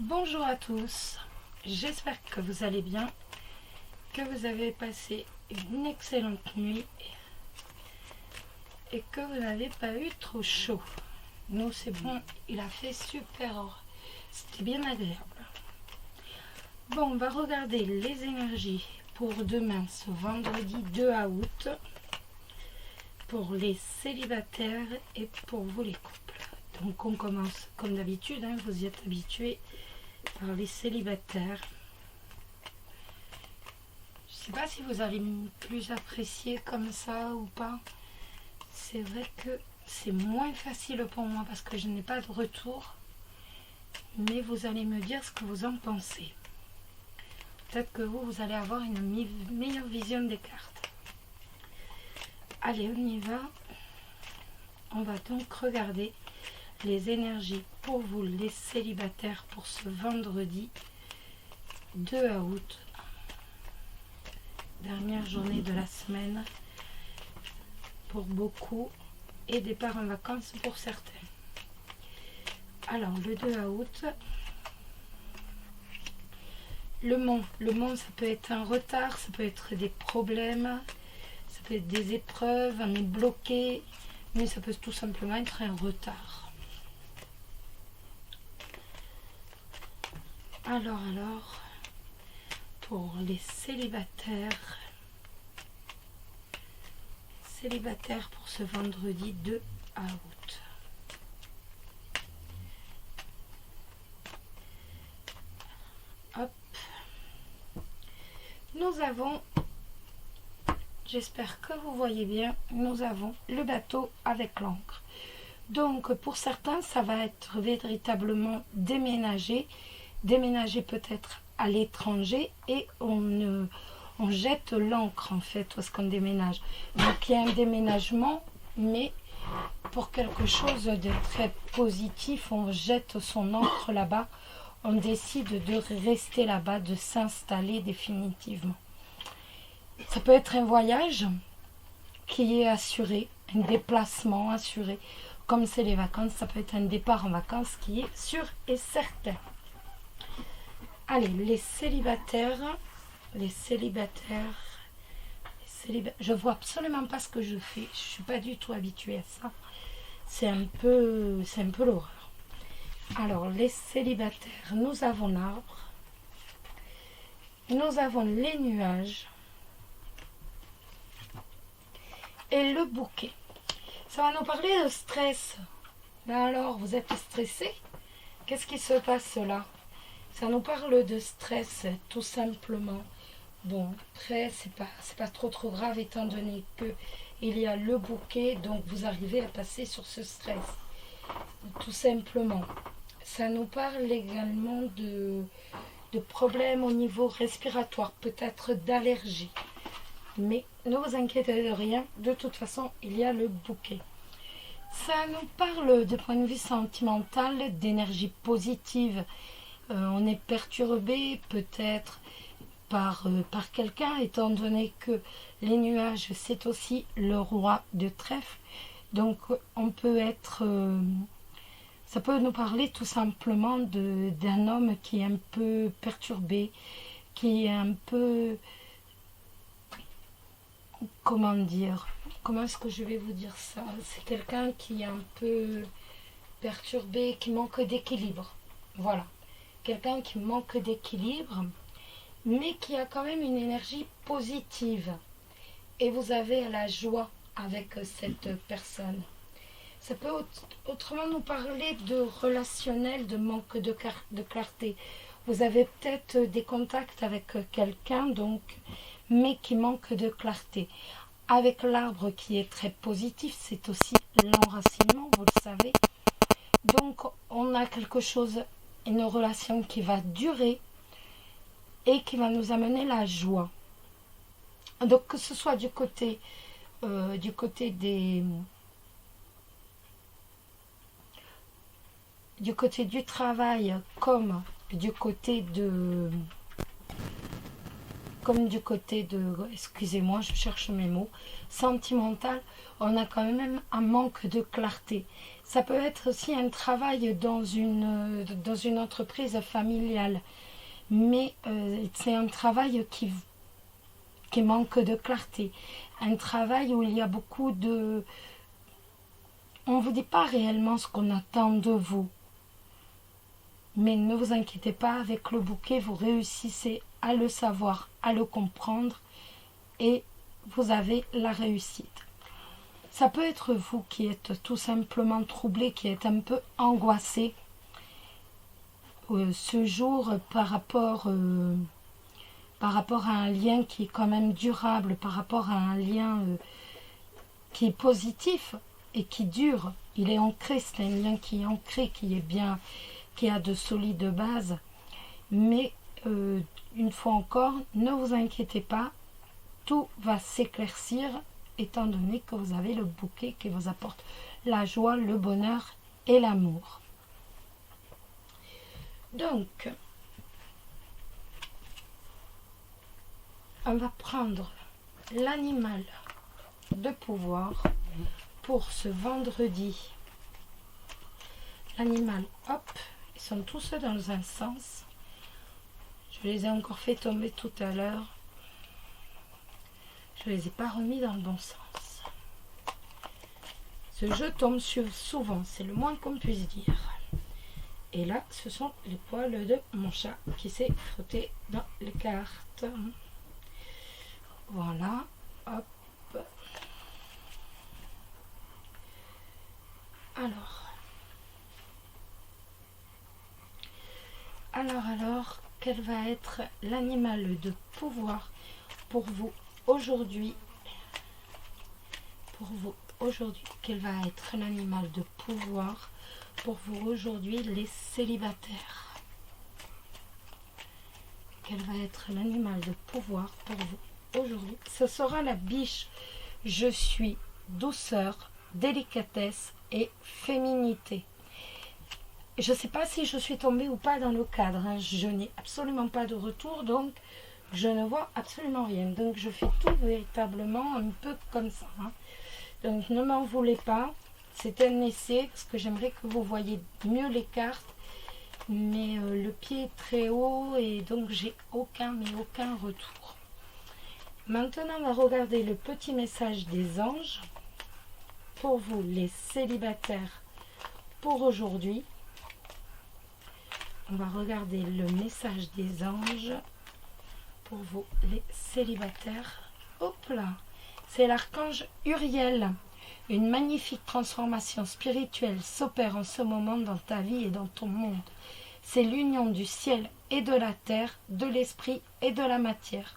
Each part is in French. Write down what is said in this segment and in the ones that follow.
Bonjour à tous, j'espère que vous allez bien, que vous avez passé une excellente nuit et que vous n'avez pas eu trop chaud. Nous c'est bon, il a fait super, c'était bien agréable. Bon, on va regarder les énergies pour demain, ce vendredi 2 août, pour les célibataires et pour vous les couples. Donc on commence comme d'habitude, vous y êtes habitués, par les célibataires. Je sais pas si vous allez plus apprécier comme ça ou pas. C'est vrai que c'est moins facile pour moi parce que je n'ai pas de retour. Mais vous allez me dire ce que vous en pensez. Peut-être que vous allez avoir une meilleure vision des cartes. Allez, on y va. On va donc regarder les énergies pour vous les célibataires pour ce vendredi 2 août, dernière journée de la semaine pour beaucoup et départ en vacances pour certains. Alors le 2 août, le monde ça peut être un retard, ça peut être des problèmes, ça peut être des épreuves, on est bloqué, mais ça peut tout simplement être un retard. Alors, pour les célibataires pour ce vendredi 2 août. Hop. Nous avons, j'espère que vous voyez bien, nous avons le bateau avec l'ancre. Donc, pour certains, ça va être véritablement déménager peut-être à l'étranger et on jette l'ancre en fait lorsqu'on déménage. Donc il y a un déménagement, mais pour quelque chose de très positif, on jette son ancre là-bas, on décide de rester là-bas, de s'installer définitivement. Ça peut être un voyage qui est assuré, un déplacement assuré, comme c'est les vacances, ça peut être un départ en vacances qui est sûr et certain. Allez, les célibataires, je vois absolument pas ce que je fais. Je suis pas du tout habituée à ça. C'est un peu l'horreur. Alors, les célibataires, nous avons l'arbre, nous avons les nuages et le bouquet. Ça va nous parler de stress. Mais alors, vous êtes stressé? Qu'est-ce qui se passe là? Ça nous parle de stress, tout simplement. Bon, après, c'est pas trop grave étant donné que il y a le bouquet, donc vous arrivez à passer sur ce stress. Tout simplement. Ça nous parle également de problèmes au niveau respiratoire, peut-être d'allergie. Mais ne vous inquiétez de rien, de toute façon, il y a le bouquet. Ça nous parle de point de vue sentimental, d'énergie positive. On est perturbé peut-être par quelqu'un, étant donné que les nuages, c'est aussi le roi de trèfle. Donc, on peut être... ça peut nous parler tout simplement d'un homme qui est un peu perturbé, qui est un peu... Comment dire? Comment est-ce que je vais vous dire ça? C'est quelqu'un qui est un peu perturbé, qui manque d'équilibre. Voilà. Quelqu'un qui manque d'équilibre, mais qui a quand même une énergie positive. Et vous avez la joie avec cette personne. Ça peut autrement nous parler de relationnel, de manque de clarté. Vous avez peut-être des contacts avec quelqu'un, donc, mais qui manque de clarté. Avec l'arbre qui est très positif, c'est aussi l'enracinement, vous le savez. Donc, on a quelque chose, une relation qui va durer et qui va nous amener la joie. Donc que ce soit du côté du travail comme du côté de excusez-moi, je cherche mes mots, sentimental, on a quand même un manque de clarté. Ça peut être aussi un travail dans une entreprise familiale, mais c'est un travail qui manque de clarté. Un travail où il y a beaucoup de... On ne vous dit pas réellement ce qu'on attend de vous. Mais ne vous inquiétez pas, avec le bouquet, vous réussissez à le savoir, à le comprendre et vous avez la réussite. Ça peut être vous qui êtes tout simplement troublé, qui êtes un peu angoissé ce jour par rapport à un lien qui est quand même durable, par rapport à un lien qui est positif et qui dure. Il est ancré, c'est un lien qui est ancré, qui est bien, qui a de solides bases. Mais une fois encore, ne vous inquiétez pas, tout va s'éclaircir étant donné que vous avez le bouquet qui vous apporte la joie, le bonheur et l'amour. Donc, on va prendre l'animal de pouvoir pour ce vendredi. L'animal, hop, ils sont tous dans un sens. Je les ai encore fait tomber tout à l'heure. Je ne les ai pas remis dans le bon sens. Ce jeu tombe souvent, c'est le moins qu'on puisse dire. Et là, ce sont les poils de mon chat qui s'est frotté dans les cartes. Voilà, hop. Alors, quel va être l'animal de pouvoir pour vous aujourd'hui? Quel va être l'animal de pouvoir pour vous aujourd'hui, les célibataires? Quel va être l'animal de pouvoir pour vous aujourd'hui? Ce sera la biche. Je suis douceur, délicatesse et féminité. Je ne sais pas si je suis tombée ou pas dans le cadre. Je n'ai absolument pas de retour, donc je ne vois absolument rien. Donc je fais tout véritablement un peu comme ça. Donc ne m'en voulez pas. C'est un essai parce que j'aimerais que vous voyez mieux les cartes. Mais le pied est très haut et donc j'ai aucun retour. Maintenant, on va regarder le petit message des anges pour vous, les célibataires, pour aujourd'hui. On va regarder le message des anges pour vous, les célibataires. Hop là, c'est l'archange Uriel. Une magnifique transformation spirituelle s'opère en ce moment dans ta vie et dans ton monde. C'est l'union du ciel et de la terre, de l'esprit et de la matière.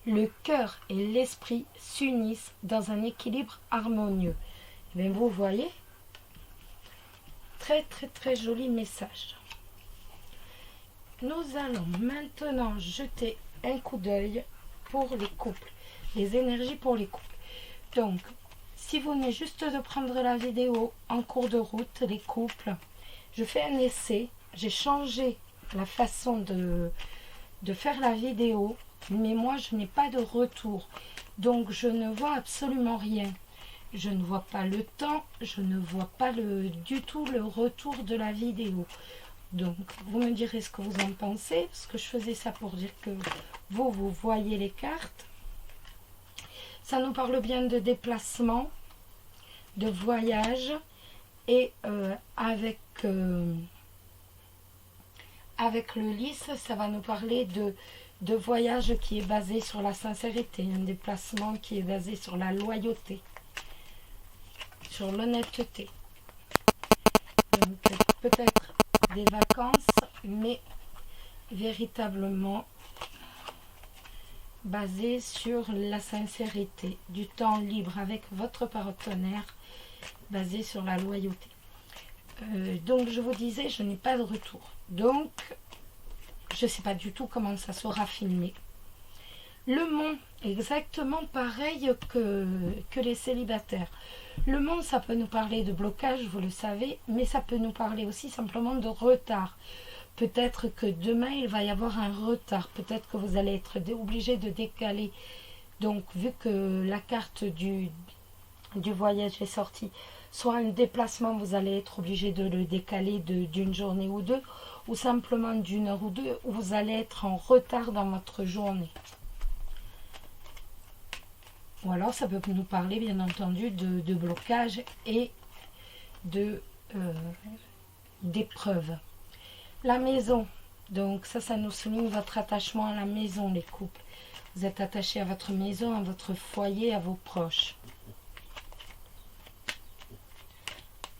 Le cœur et l'esprit s'unissent dans un équilibre harmonieux. Mais vous voyez, très joli message. Nous allons maintenant jeter un coup d'œil pour les couples, les énergies pour les couples. Donc, si vous venez juste de prendre la vidéo en cours de route, les couples, je fais un essai. J'ai changé la façon de faire la vidéo, mais moi je n'ai pas de retour. Donc je ne vois absolument rien. Je ne vois pas le temps, je ne vois pas du tout le retour de la vidéo. Donc vous me direz ce que vous en pensez, parce que je faisais ça pour dire que vous voyez les cartes. Ça nous parle bien de déplacement, de voyage, et avec le lys, ça va nous parler de voyage qui est basé sur la sincérité, un déplacement qui est basé sur la loyauté, sur l'honnêteté. Donc peut-être des vacances, mais véritablement basé sur la sincérité, du temps libre avec votre partenaire, basé sur la loyauté. Donc je vous disais, je n'ai pas de retour. Donc, je ne sais pas du tout comment ça sera filmé. Le mont, exactement pareil que les célibataires. Le mont, ça peut nous parler de blocage, vous le savez, mais ça peut nous parler aussi simplement de retard. Peut-être que demain, il va y avoir un retard. Peut-être que vous allez être obligé de décaler. Donc, vu que la carte du voyage est sortie, soit un déplacement, vous allez être obligé de le décaler d'une journée ou deux, ou simplement d'une heure ou deux, où vous allez être en retard dans votre journée. Ou alors ça peut nous parler bien entendu de blocage et d'épreuves. La maison, donc ça nous souligne votre attachement à la maison, les couples. Vous êtes attaché à votre maison, à votre foyer, à vos proches.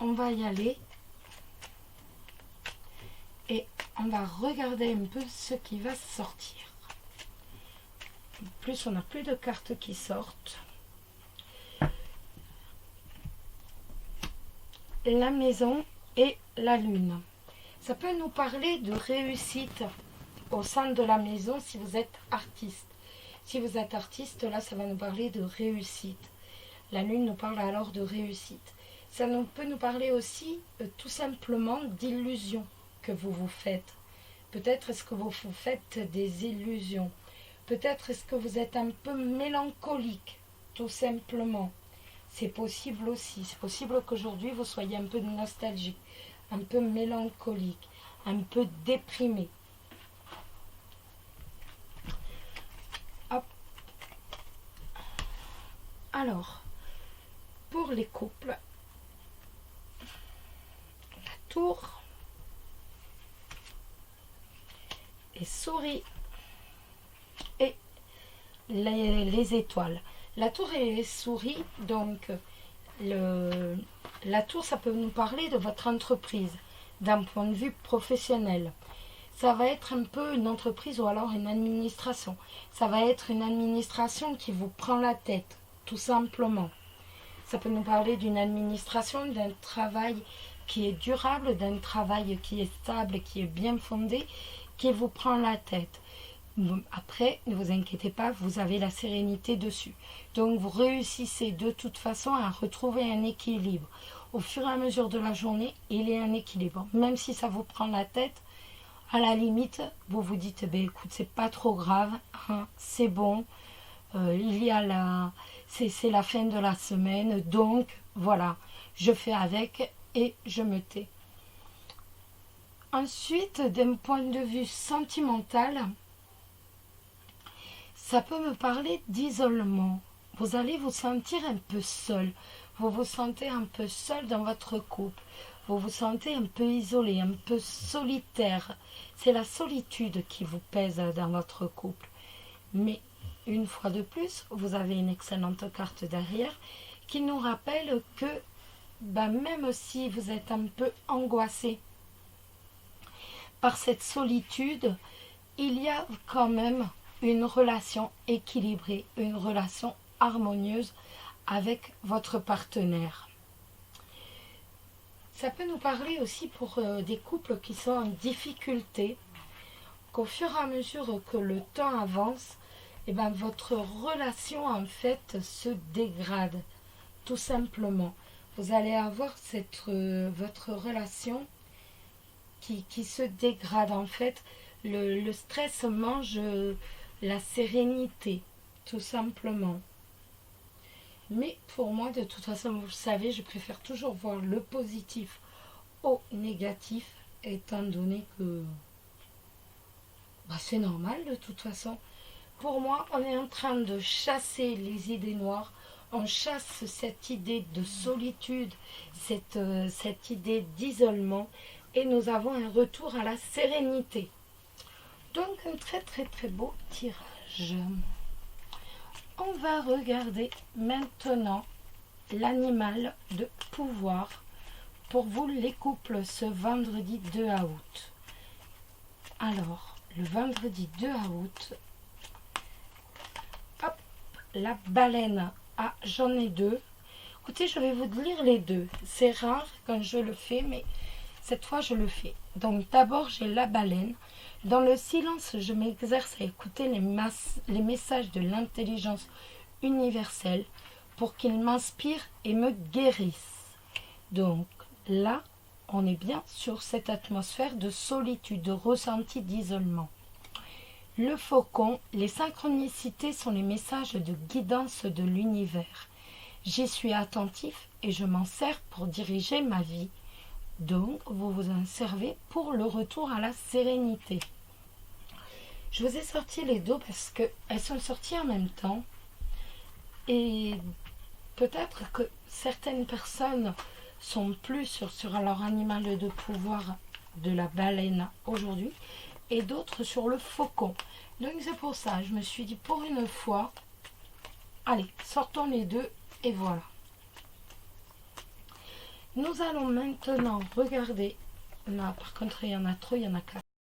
On va y aller et on va regarder un peu ce qui va sortir. En plus, on n'a plus de cartes qui sortent. La maison et la lune. Ça peut nous parler de réussite au sein de la maison si vous êtes artiste. Si vous êtes artiste, là, ça va nous parler de réussite. La lune nous parle alors de réussite. Ça peut nous parler aussi tout simplement d'illusions que vous vous faites. Peut-être est-ce que vous vous faites des illusions. Peut-être est-ce que vous êtes un peu mélancolique, tout simplement. C'est possible aussi. C'est possible qu'aujourd'hui, vous soyez un peu nostalgique, un peu mélancolique, un peu déprimé. Hop. Alors, pour les couples, la tour et souris et les étoiles. La tour et les souris, donc la tour, ça peut nous parler de votre entreprise, d'un point de vue professionnel. Ça va être un peu une entreprise ou alors une administration. Ça va être une administration qui vous prend la tête, tout simplement. Ça peut nous parler d'une administration, d'un travail qui est durable, d'un travail qui est stable, qui est bien fondé, qui vous prend la tête. Après, ne vous inquiétez pas, vous avez la sérénité dessus. Donc, vous réussissez de toute façon à retrouver un équilibre. Au fur et à mesure de la journée, il y a un équilibre. Même si ça vous prend la tête, à la limite, vous vous dites, écoute, c'est pas trop grave, hein, c'est bon, c'est la fin de la semaine, donc voilà, je fais avec et je me tais. Ensuite, d'un point de vue sentimental, ça peut me parler d'isolement. Vous allez vous sentir un peu seul. Vous vous sentez un peu seul dans votre couple. Vous vous sentez un peu isolé, un peu solitaire. C'est la solitude qui vous pèse dans votre couple. Mais une fois de plus, vous avez une excellente carte derrière qui nous rappelle que même si vous êtes un peu angoissé par cette solitude, il y a quand même une relation équilibrée, une relation harmonieuse avec votre partenaire. Ça peut nous parler aussi pour des couples qui sont en difficulté, qu'au fur et à mesure que le temps avance, votre relation en fait se dégrade, tout simplement. Vous allez avoir votre relation qui se dégrade en fait. Le stress mange la sérénité, tout simplement. Mais pour moi, de toute façon, vous le savez, je préfère toujours voir le positif au négatif, étant donné que c'est normal de toute façon. Pour moi, on est en train de chasser les idées noires, on chasse cette idée de solitude, cette idée d'isolement, et nous avons un retour à la sérénité. Donc un très très très beau tirage. On va regarder maintenant l'animal de pouvoir pour vous les couples ce vendredi 2 août. Alors, le vendredi 2 août, hop, la baleine. Ah, j'en ai deux. Écoutez, je vais vous lire les deux. C'est rare quand je le fais, mais cette fois je le fais. Donc d'abord, j'ai la baleine. Dans le silence, je m'exerce à écouter les messages de l'intelligence universelle pour qu'ils m'inspirent et me guérissent. Donc là, on est bien sur cette atmosphère de solitude, de ressenti d'isolement. Le faucon, les synchronicités sont les messages de guidance de l'univers. J'y suis attentif et je m'en sers pour diriger ma vie. Donc, vous vous en servez pour le retour à la sérénité. Je vous ai sorti les deux parce qu'elles sont sorties en même temps. Et peut-être que certaines personnes sont plus sur leur animal de pouvoir de la baleine aujourd'hui et d'autres sur le faucon. Donc c'est pour ça, je me suis dit pour une fois, allez, sortons les deux et voilà. Nous allons maintenant regarder, là par contre il y en a trop, il y en a 4.